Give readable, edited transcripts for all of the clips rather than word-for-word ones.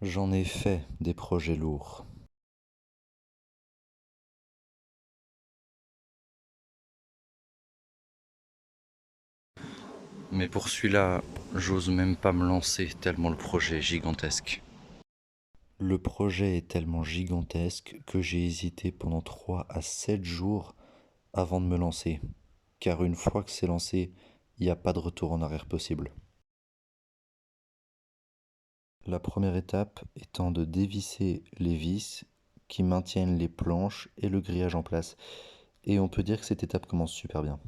J'en ai fait des projets lourds. Mais pour celui-là, j'ose même pas me lancer tellement le projet est gigantesque. Le projet est tellement gigantesque que j'ai hésité pendant 3 à 7 jours avant de me lancer. Car une fois que c'est lancé, il n'y a pas de retour en arrière possible. La première étape étant de dévisser les vis qui maintiennent les planches et le grillage en place. Et on peut dire que cette étape commence super bien.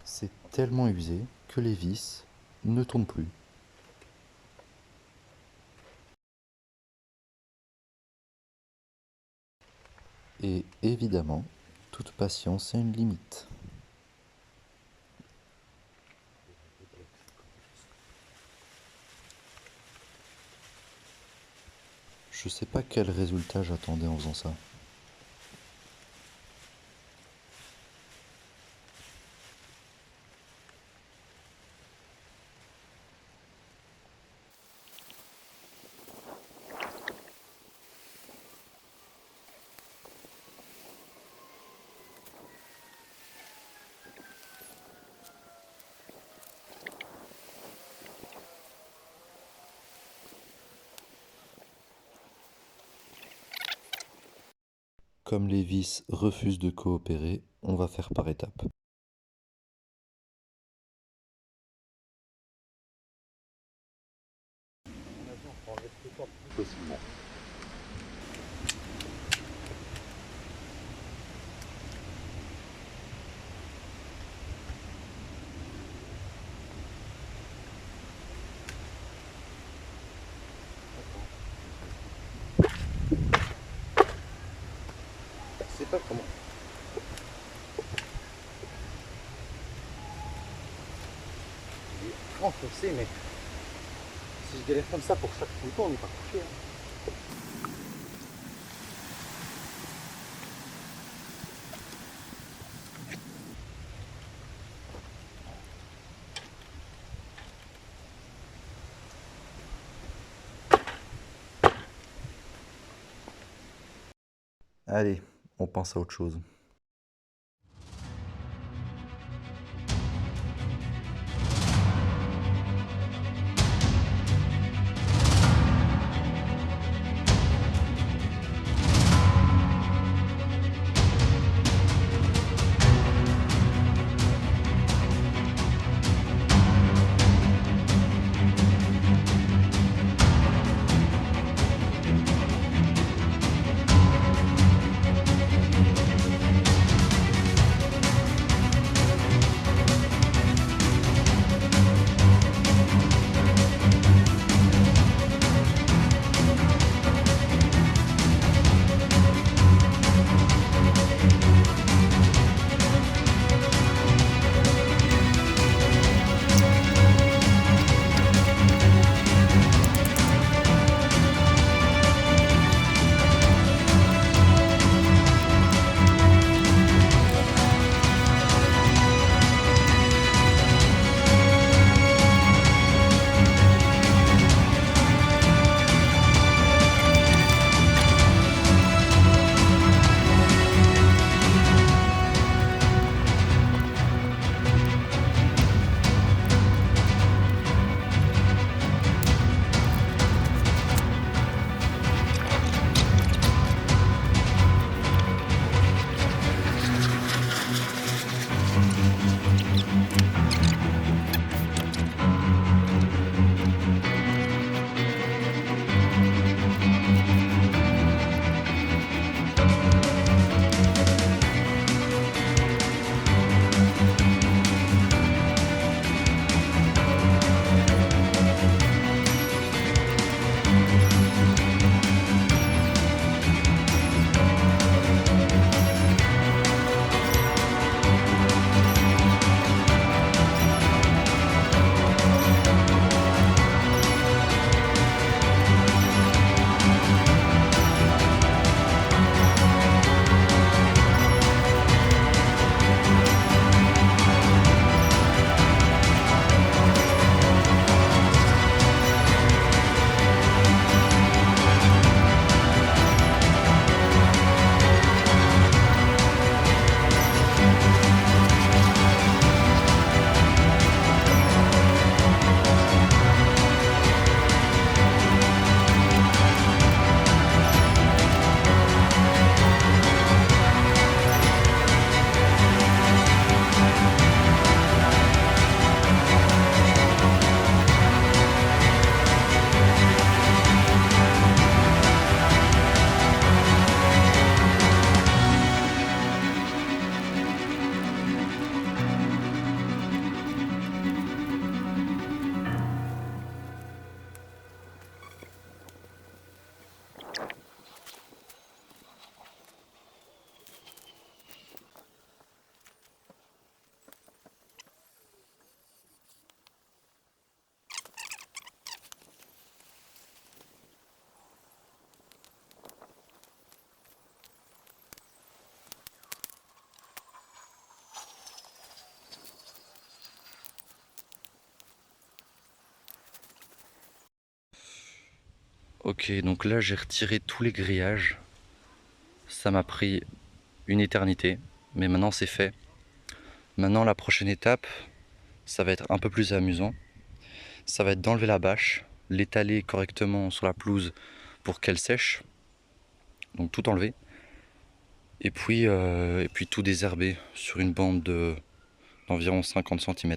C'est tellement usé que les vis ne tournent plus. Et évidemment, toute patience a une limite. Je sais pas quel résultat j'attendais en faisant ça. Comme les vis refusent de coopérer, on va faire par étapes. Possiblement. Je sais pas comment. Il est enfoncé, mais si je galère comme ça pour chaque bouton, on n'est pas couché. Allez, on pense à autre chose. Ok, donc là j'ai retiré tous les grillages. Ça m'a pris une éternité, mais maintenant c'est fait. Maintenant la prochaine étape, ça va être un peu plus amusant. Ça va être d'enlever la bâche, l'étaler correctement sur la pelouse pour qu'elle sèche. Donc tout enlever. Et puis tout désherber sur une bande d'environ 50 cm.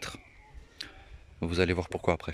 Vous allez voir pourquoi après.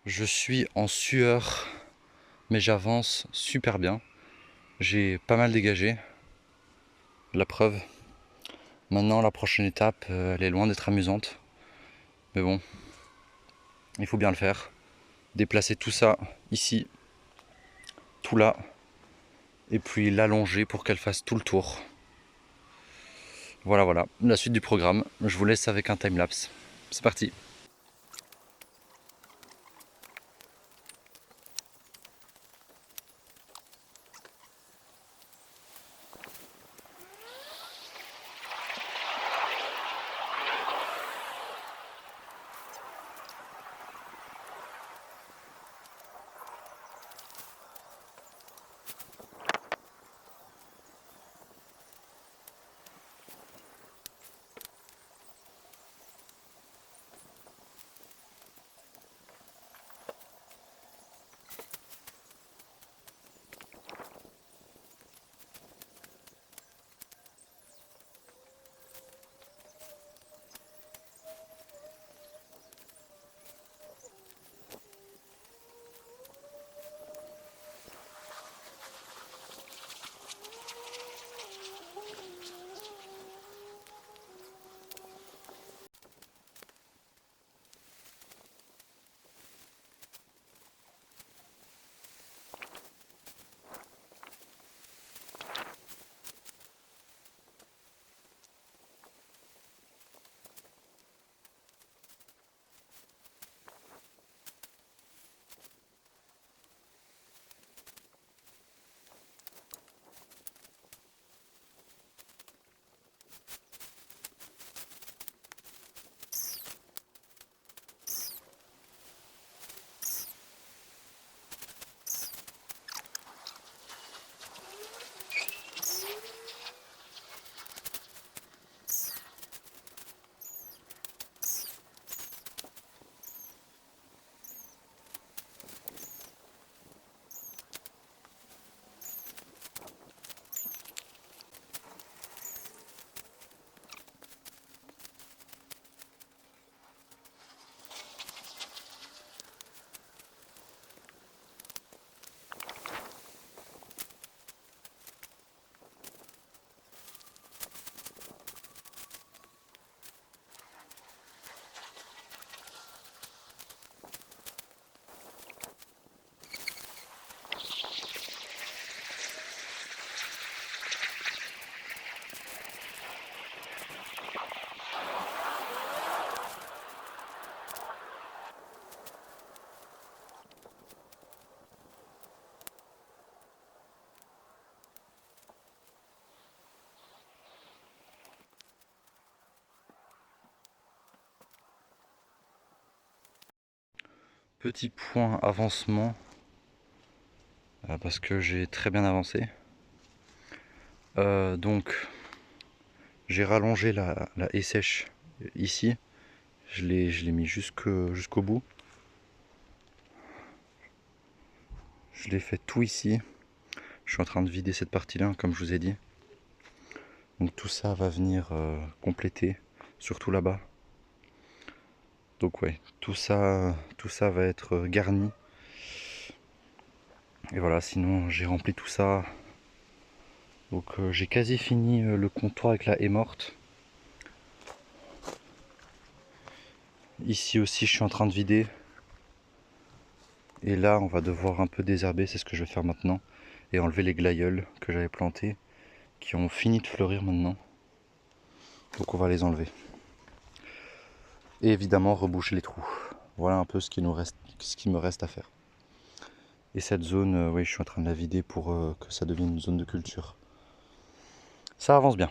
Je suis en sueur, mais j'avance super bien. J'ai pas mal dégagé. La preuve. Maintenant, la prochaine étape, elle est loin d'être amusante. Mais bon, il faut bien le faire. Déplacer tout ça ici, tout là, et puis l'allonger pour qu'elle fasse tout le tour. Voilà, voilà, la suite du programme. Je vous laisse avec un timelapse. C'est parti. Petit point avancement, parce que j'ai très bien avancé. Donc j'ai rallongé la haie sèche ici, je l'ai mis jusqu'au bout. Je l'ai fait tout ici. Je suis en train de vider cette partie-là, comme je vous ai dit. Donc tout ça va venir compléter, surtout là-bas. Donc ouais, tout ça va être garni. Et voilà, sinon j'ai rempli tout ça. Donc j'ai quasi fini le comptoir avec la haie morte. Ici aussi je suis en train de vider. Et là on va devoir un peu désherber, c'est ce que je vais faire maintenant. Et enlever les glaïeuls que j'avais plantés, qui ont fini de fleurir maintenant. Donc on va les enlever. Et évidemment reboucher les trous. Voilà un peu ce qui me reste à faire. Et cette zone, oui, je suis en train de la vider pour que ça devienne une zone de culture. Ça avance bien.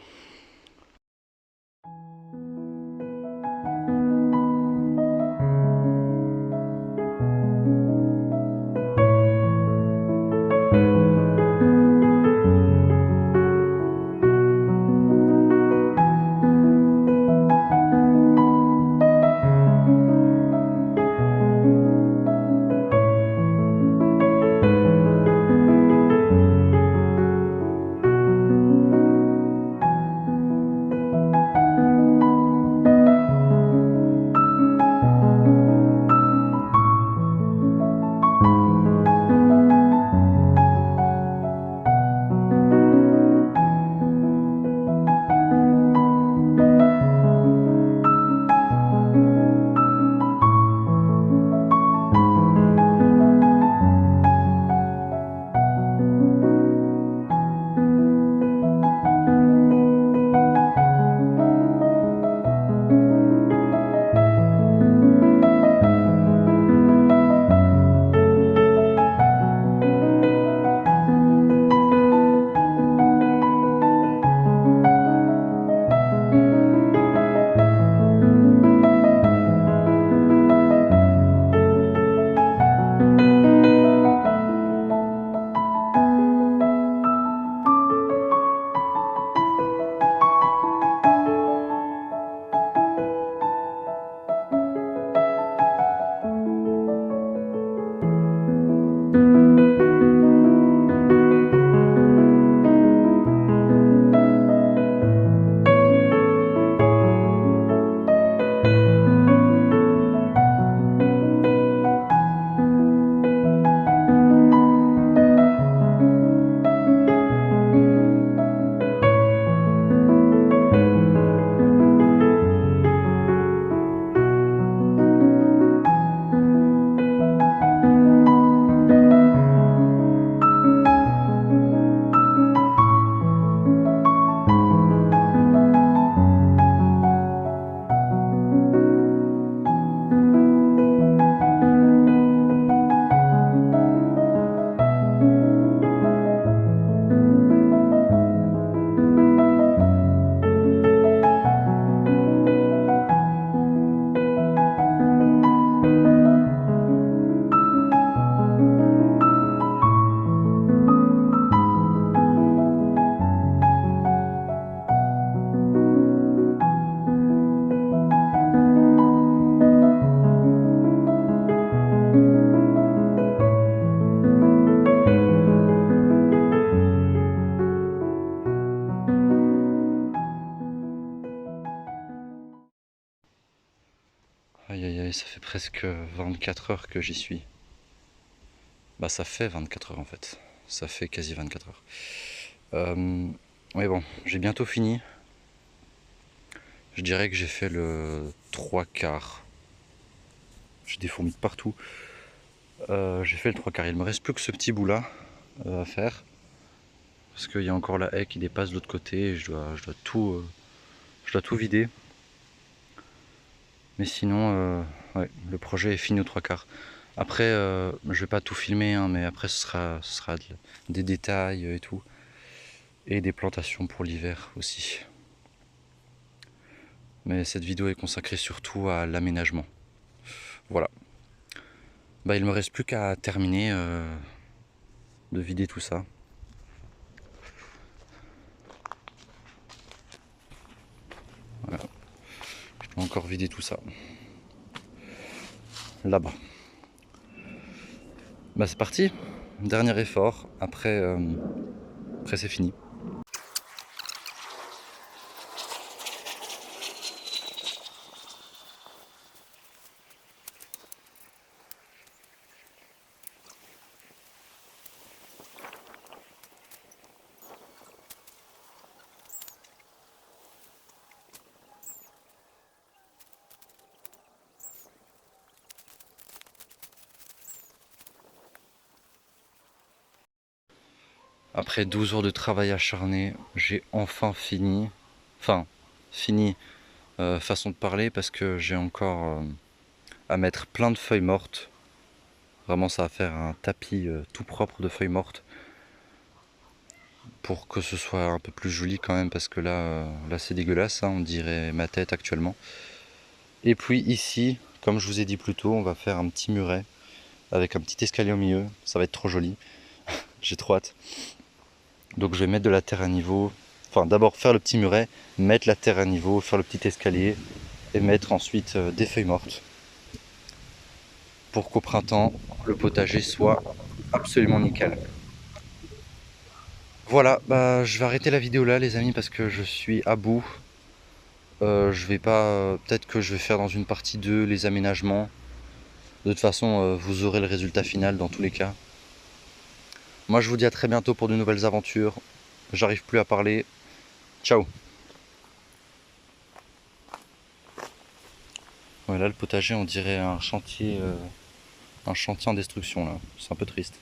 Aïe aïe aïe, ça fait presque 24 heures que j'y suis. Bah ça fait 24 heures en fait. Ça fait quasi 24 heures. Mais bon, j'ai bientôt fini. Je dirais que j'ai fait le 3/4. J'ai des fourmis de partout. J'ai fait le 3/4. Il me reste plus que ce petit bout là à faire. Parce qu'il y a encore la haie qui dépasse de l'autre côté. Et je dois tout vider. Mais sinon, ouais, le projet est fini au 3/4. Après, je vais pas tout filmer, hein, mais après ce sera des détails et tout. Et des plantations pour l'hiver aussi. Mais cette vidéo est consacrée surtout à l'aménagement. Voilà. Bah, il me reste plus qu'à terminer de vider tout ça. Voilà. Je peux encore vider tout ça. Là-bas. Bah c'est parti. Dernier effort. Après c'est fini. Après 12 heures de travail acharné, j'ai enfin fini. Enfin, fini façon de parler parce que j'ai encore à mettre plein de feuilles mortes. Vraiment, ça va faire un tapis tout propre de feuilles mortes pour que ce soit un peu plus joli quand même parce que là c'est dégueulasse, hein, on dirait ma tête actuellement. Et puis ici, comme je vous ai dit plus tôt, on va faire un petit muret avec un petit escalier au milieu. Ça va être trop joli. J'ai trop hâte. Donc je vais mettre de la terre à niveau. Enfin, d'abord faire le petit muret, mettre la terre à niveau, faire le petit escalier et mettre ensuite des feuilles mortes. Pour qu'au printemps, le potager soit absolument nickel. Voilà, bah je vais arrêter la vidéo là les amis parce que je suis à bout. Je vais pas. Peut-être que je vais faire dans une partie 2 les aménagements. De toute façon, vous aurez le résultat final dans tous les cas. Moi je vous dis à très bientôt pour de nouvelles aventures. J'arrive plus à parler. Ciao. Ouais, là le potager on dirait un chantier en destruction là. C'est un peu triste.